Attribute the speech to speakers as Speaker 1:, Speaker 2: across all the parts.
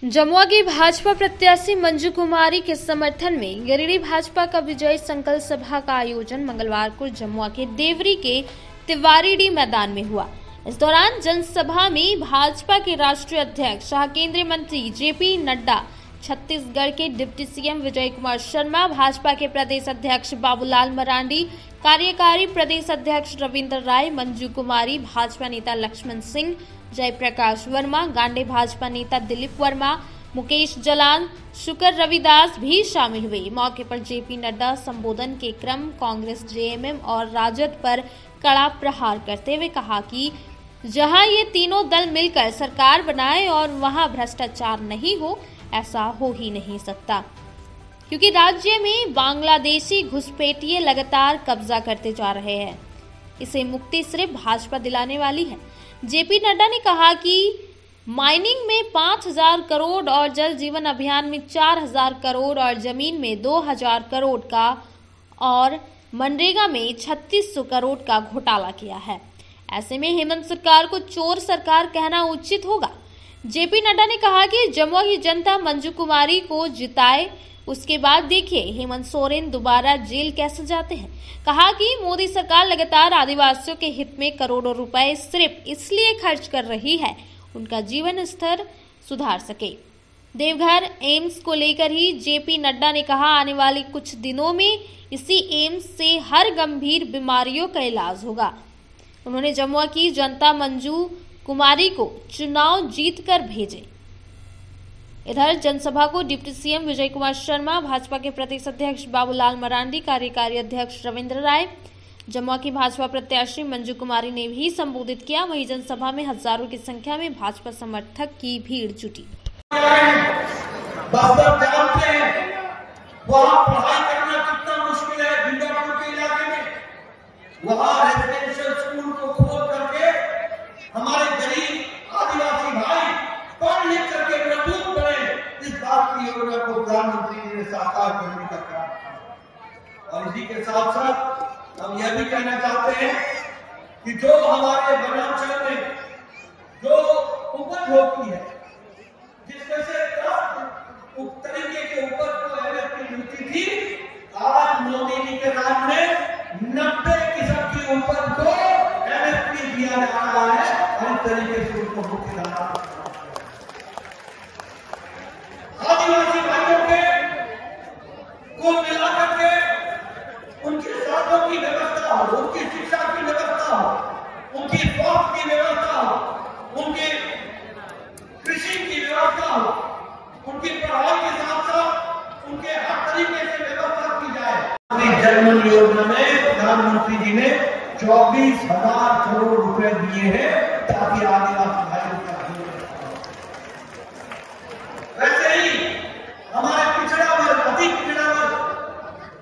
Speaker 1: जमुआ की भाजपा प्रत्याशी मंजू कुमारी के समर्थन में गिरिडीह भाजपा का विजय संकल्प सभा का आयोजन मंगलवार को जमुआ के देवरी के तिवारीडीह मैदान में हुआ। इस दौरान जनसभा में भाजपा के राष्ट्रीय अध्यक्ष सह केंद्रीय मंत्री जेपी नड्डा, छत्तीसगढ़ के डिप्टी सीएम विजय कुमार शर्मा, भाजपा के प्रदेश अध्यक्ष बाबूलाल मरांडी, कार्यकारी प्रदेश अध्यक्ष रविंद्र राय, मंजू कुमारी, भाजपा नेता लक्ष्मण सिंह, जयप्रकाश वर्मा, गांडे भाजपा नेता दिलीप वर्मा, मुकेश जलान, शुक्र रविदास भी शामिल हुए। मौके पर जेपी नड्डा संबोधन के क्रम कांग्रेस, जेएमएम और राजद पर कड़ा प्रहार करते हुए कहा कि जहां ये तीनों दल मिलकर सरकार बनाए और वहां भ्रष्टाचार नहीं हो, ऐसा हो ही नहीं सकता, क्योंकि राज्य में बांग्लादेशी घुसपैठिए लगातार कब्जा करते जा रहे हैं। इसे मुक्ति सिर्फ भाजपा दिलाने वाली है। जेपी नड्डा ने कहा कि माइनिंग में 5,000 करोड़ और जल जीवन अभियान में 4,000 करोड़ और जमीन में 2,000 करोड़ का और मनरेगा में 3,600 करोड़ का घोटाला किया है। ऐसे में हेमंत सरकार को चोर सरकार कहना उचित होगा। जेपी नड्डा ने कहा कि जमुआ की जनता मंजू कुमारी को जिताए, उसके बाद देखिए हेमंत सोरेन दोबारा जेल कैसे जाते हैं। कहा कि मोदी सरकार लगातार आदिवासियों के हित में करोड़ों रुपए सिर्फ इसलिए खर्च कर रही है उनका जीवन स्तर सुधार सके। देवघर एम्स को लेकर ही जेपी नड्डा ने कहा, आने वाले कुछ दिनों में इसी एम्स से हर गंभीर बीमारियों का इलाज होगा। उन्होंने जमुआ की जनता मंजू कुमारी को चुनाव जीतकर भेजे। इधर जनसभा को डिप्टी सीएम विजय कुमार शर्मा, भाजपा के प्रदेश अध्यक्ष बाबूलाल मरांडी, कार्यकारी अध्यक्ष रविंद्र राय, जमुआ की भाजपा प्रत्याशी मंजू कुमारी ने भी संबोधित किया। वहीं जनसभा में हजारों की संख्या में भाजपा समर्थक की भीड़ जुटी।
Speaker 2: जानते हैं वहाँ पढ़ाई करना कितना मुश्किल है। दुर्गापुर के इलाके में वहाँ रेजिडेंशियल स्कूल को खोल करके हमारे गरीब आदिवासी भाई पढ़ लिख करके मजबूत बने, इस बात की योजना को प्रधानमंत्री जी ने साकार करने का काम किया। और इसी के साथ साथ हम यह भी कहना चाहते हैं कि जो हमारे वनांचल में जो उपज होती है, जिसमें से तरीके के उपज को एमएसपी मिलती थी, आज मोदी जी के राज में 90% की उपज को एमएसपी दिया जा रहा है और इस तरीके से उनको मुख्य धारा आदिवासी भाइयों के को मिलाकर के उनकी साधनों की व्यवस्था हो, उनकी शिक्षा की व्यवस्था हो, उनकी स्वास्थ्य की व्यवस्था हो, उनकी कृषि की व्यवस्था हो, उनकी पढ़ाई के साथ साथ उनके हर तरीके से व्यवस्था की जाए। जनधन योजना में प्रधानमंत्री जी ने 24,000 करोड़ रुपए दिए हैं ताकि आदिवासी भाइयों का वैसे ही हमारे पिछड़ा वर्ग, अधिक पिछड़ा वर्ग,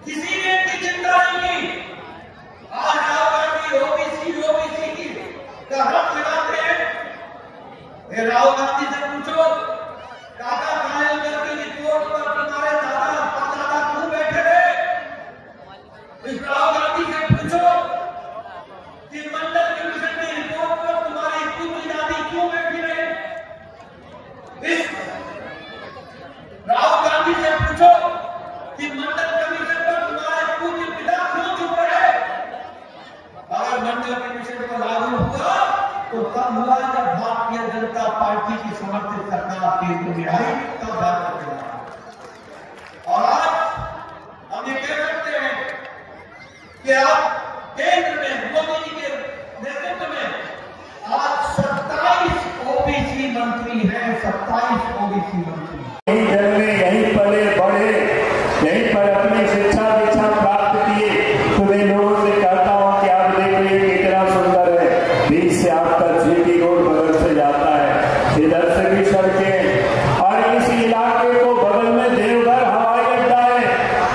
Speaker 2: किसी ने इनकी चिंता नहीं की। आज राहुल गांधी ओबीसी की का हक लगाते हैं। राहुल गांधी से पूछो, टाटा कालेंदर की रिपोर्ट पर तुम्हारे दादा क्यों बैठे रहे? इस राहुल गांधी से पूछो कि मंडल कमीशन की रिपोर्ट पर तुम्हारी पूरी दादी क्यों बैठी रहे? इस राहुल गांधी से पूछो कि मंडल कमीशन पर तुम्हारे पूज्य पिता क्यों चुप रहे? अगर मंडल कमीशन को लागू हुआ तो तब हुआ जब भारतीय जनता पार्टी की समर्थित सरकार केंद्र में आई, तब बात करेगा। और आज हम ये कह सकते हैं कि आप केंद्र में मोदी जी के नेतृत्व में आज 27 ओबीसी मंत्री हैं, 27 ओबीसी मंत्री।
Speaker 3: यहीं पले बढ़े, यहीं पर अपनी शिक्षा दीक्षा प्राप्त किए। तुम्हें लोगों से कहता हूँ कि आप देखिए कितना सुंदर है। 20 से आपका जीटी रोड बगल से जाता है, इधर से भी सड़कें, और इस इलाके को बगल में देवघर हवाई अड्डा है,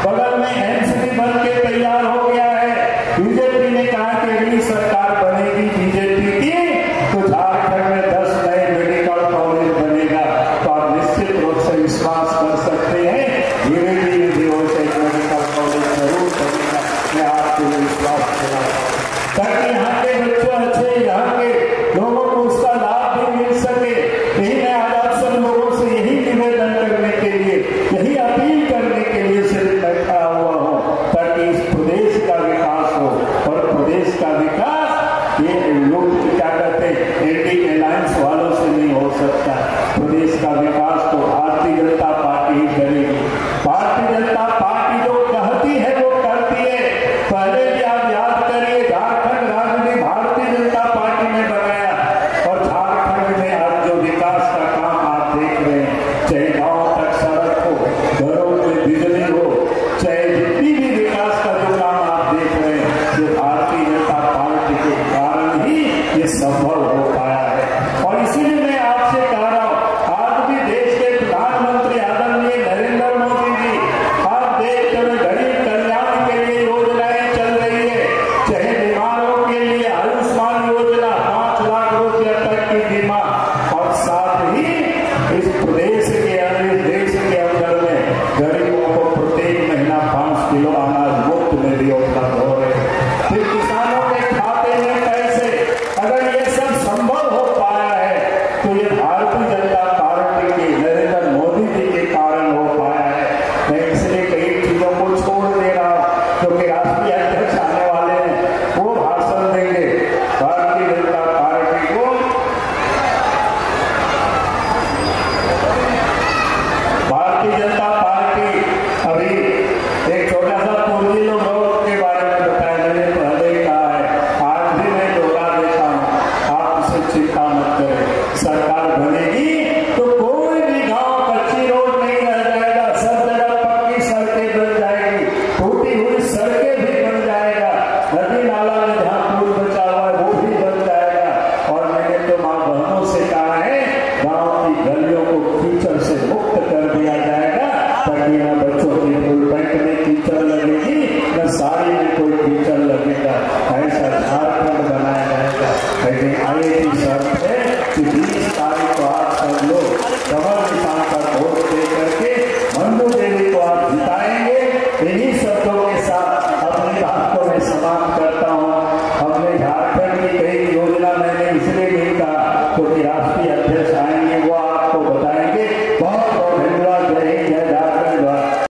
Speaker 3: बगल में एम्स भी बन के तैयार हो गया है। बीजेपी ने कहा कि अगली सरकार बनेगी बीजेपी की तो झारखंड में 10 नए मेडिकल कॉलेज बनेगा। तो आप निश्चित रूप से विश्वास कर सकते हैं मेडिकल कॉलेज जरूर बनेगा। मैं आपको विश्वास दिलाता हूं ताकि यहाँ के बच्चों अच्छे, यहाँ के लोगों को उसका लाभ भी मिल सके। यही मैं आजाद सब लोगों से यही देश का विकास तो भारतीय जनता पार्टी ही